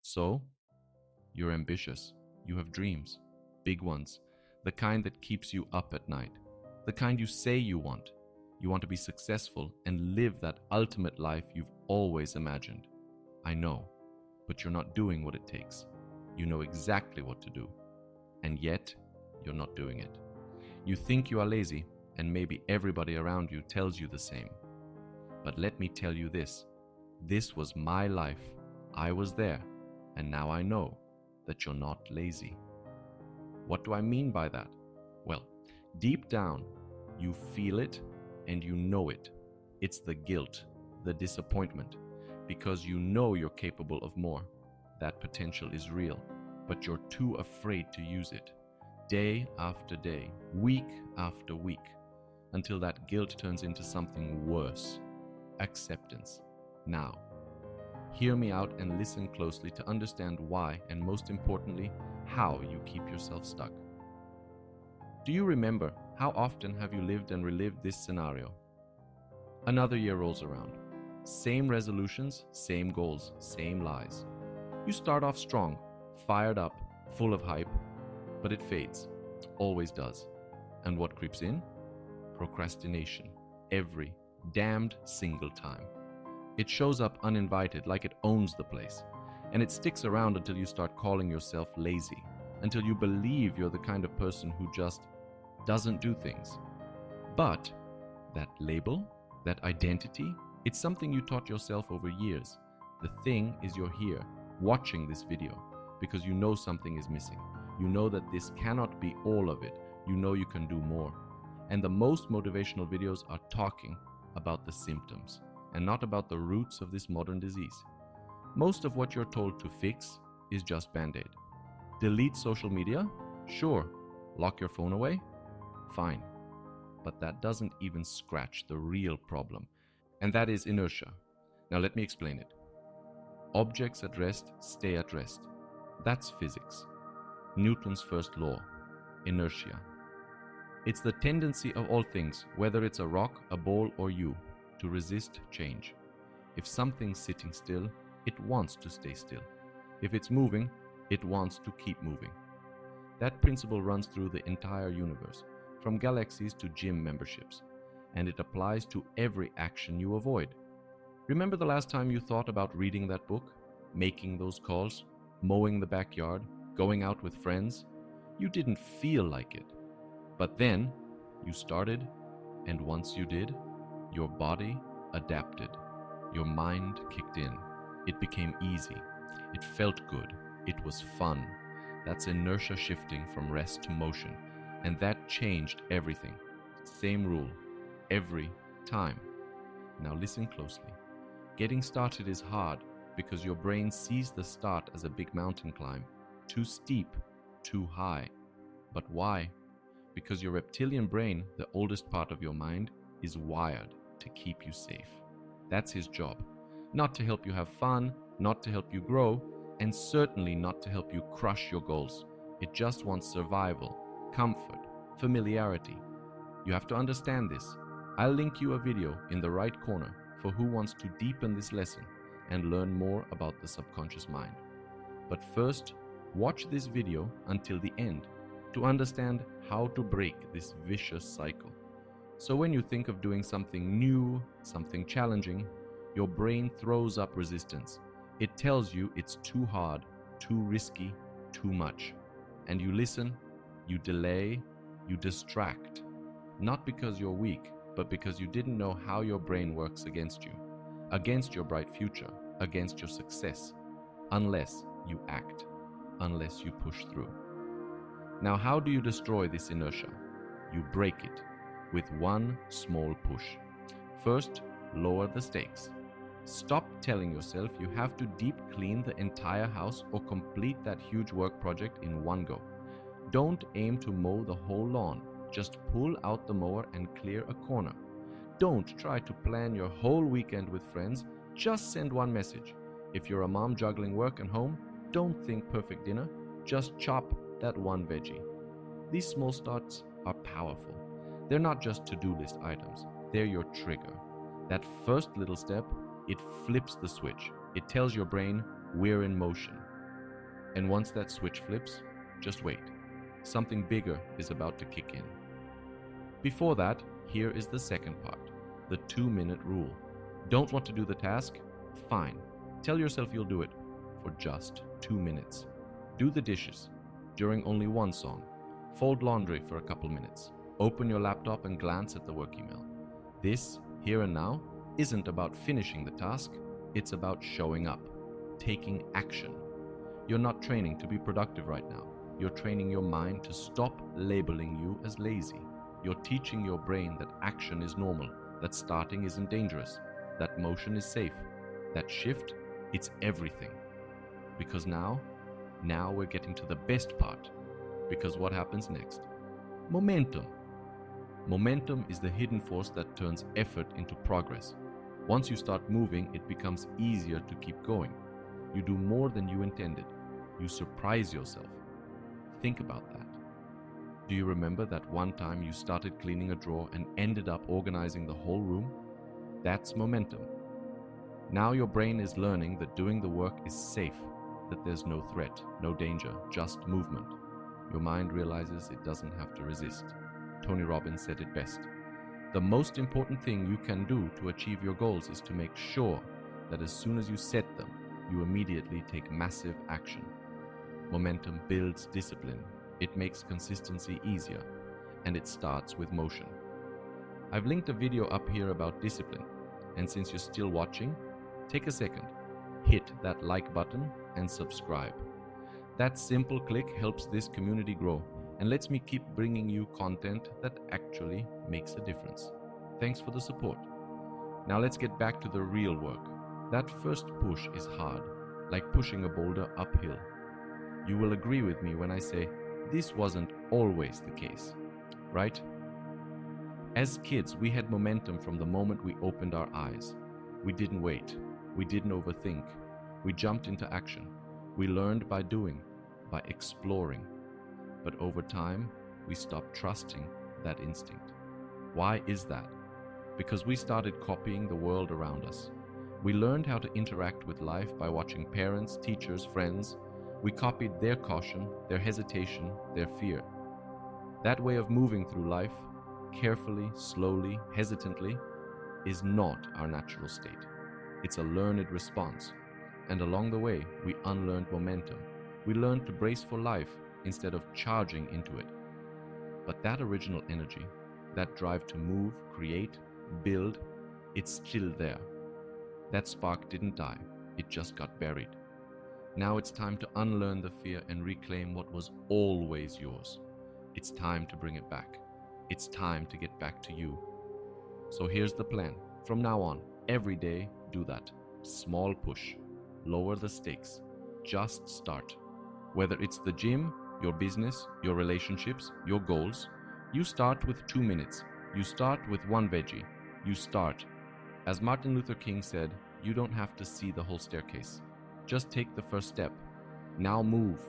So, you're ambitious. You have dreams. Big ones. The kind that keeps you up at night. The kind you say you want. You want to be successful and live that ultimate life you've always imagined. I know, but you're not doing what it takes. You know exactly what to do. And yet, you're not doing it. You think you are lazy, and maybe everybody around you tells you the same. But let me tell you this. This was my life. I was there, and now I know that you're not lazy. What do I mean by that? Well, deep down, you feel it and you know it. It's the guilt, the disappointment, because you know you're capable of more. That potential is real, but you're too afraid to use it. Day after day, week after week, until that guilt turns into something worse. Acceptance. Now, hear me out and listen closely to understand why, and most importantly, how you keep yourself stuck. Do you remember how often have you lived and relived this scenario? Another year rolls around. Same resolutions, same goals, same lies. You start off strong, fired up, full of hype, but it fades. Always does. And what creeps in? Procrastination. Every damned single time. It shows up uninvited, like it owns the place. And it sticks around until you start calling yourself lazy, until you believe you're the kind of person who just doesn't do things. But that label, that identity, it's something you taught yourself over years. The thing is, you're here, watching this video, because you know something is missing. You know that this cannot be all of it. You know you can do more. And the most motivational videos are talking about the symptoms and not about the roots of this modern disease. Most of what you're told to fix is just Band-Aid. Delete social media? Sure. Lock your phone away? Fine. But that doesn't even scratch the real problem, and that is inertia. Now let me explain it. Objects at rest stay at rest. That's physics. Newton's first law, inertia. It's the tendency of all things, whether it's a rock, a ball, or you, to resist change. If something's sitting still, it wants to stay still. If it's moving, it wants to keep moving. That principle runs through the entire universe, from galaxies to gym memberships, and it applies to every action you avoid. Remember the last time you thought about reading that book, making those calls, mowing the backyard, going out with friends? You didn't feel like it. But then you started, and once you did, your body adapted. Your mind kicked in. It became easy. It felt good. It was fun. That's inertia shifting from rest to motion. And that changed everything. Same rule. Every time. Now listen closely. Getting started is hard because your brain sees the start as a big mountain climb. Too steep, too high. But why? Because your reptilian brain, the oldest part of your mind, is wired to keep you safe. That's his job. Not to help you have fun, not to help you grow, and certainly not to help you crush your goals. It just wants survival, comfort, familiarity. You have to understand this. I'll link you a video in the right corner for who wants to deepen this lesson and learn more about the subconscious mind. But first, watch this video until the end to understand how to break this vicious cycle. So when you think of doing something new, something challenging, your brain throws up resistance. It tells you it's too hard, too risky, too much. And you listen, you delay, you distract. Not because you're weak, but because you didn't know how your brain works against you, against your bright future, against your success, unless you act, unless you push through. Now, how do you destroy this inertia? You break it with one small push. First, lower the stakes. Stop telling yourself you have to deep clean the entire house or complete that huge work project in one go. Don't aim to mow the whole lawn. Just pull out the mower and clear a corner. Don't try to plan your whole weekend with friends. Just send one message. If you're a mom juggling work and home, don't think perfect dinner. Just chop that one veggie. These small starts are powerful. They're not just to-do list items. They're your trigger. That first little step, it flips the switch. It tells your brain, we're in motion. And once that switch flips, just wait. Something bigger is about to kick in. Before that, here is the second part, the 2-minute rule. Don't want to do the task? Fine. Tell yourself you'll do it for just 2 minutes. Do the dishes during only one song. Fold laundry for a couple minutes. Open your laptop and glance at the work email. This, here and now, isn't about finishing the task, it's about showing up, taking action. You're not training to be productive right now. You're training your mind to stop labeling you as lazy. You're teaching your brain that action is normal, that starting isn't dangerous, that motion is safe, that shift, it's everything. Because now we're getting to the best part. Because what happens next? Momentum. Momentum is the hidden force that turns effort into progress. Once you start moving, it becomes easier to keep going. You do more than you intended. You surprise yourself. Think about that. Do you remember that one time you started cleaning a drawer and ended up organizing the whole room? That's momentum. Now your brain is learning that doing the work is safe, that there's no threat, no danger, just movement. Your mind realizes it doesn't have to resist. Tony Robbins said it best. The most important thing you can do to achieve your goals is to make sure that as soon as you set them, you immediately take massive action. Momentum builds discipline. It makes consistency easier, and it starts with motion. I've linked a video up here about discipline, and since you're still watching, take a second, hit that like button and subscribe. That simple click helps this community grow and lets me keep bringing you content that actually makes a difference. Thanks for the support. Now let's get back to the real work. That first push is hard, like pushing a boulder uphill. You will agree with me when I say this wasn't always the case, right? As kids, we had momentum from the moment we opened our eyes. We didn't wait. We didn't overthink. We jumped into action. We learned by doing, by exploring. But over time, we stopped trusting that instinct. Why is that? Because we started copying the world around us. We learned how to interact with life by watching parents, teachers, friends. We copied their caution, their hesitation, their fear. That way of moving through life, carefully, slowly, hesitantly, is not our natural state. It's a learned response. And along the way, we unlearned momentum. We learned to brace for life instead of charging into it. But that original energy, that drive to move, create, build, it's still there. That spark didn't die, it just got buried. Now it's time to unlearn the fear and reclaim what was always yours. It's time to bring it back. It's time to get back to you. So here's the plan. From now on, every day, do that. Small push. Lower the stakes. Just start. Whether it's the gym, your business, your relationships, your goals, you start with 2 minutes. You start with one veggie. You start. As Martin Luther King said, you don't have to see the whole staircase. Just take the first step. Now move.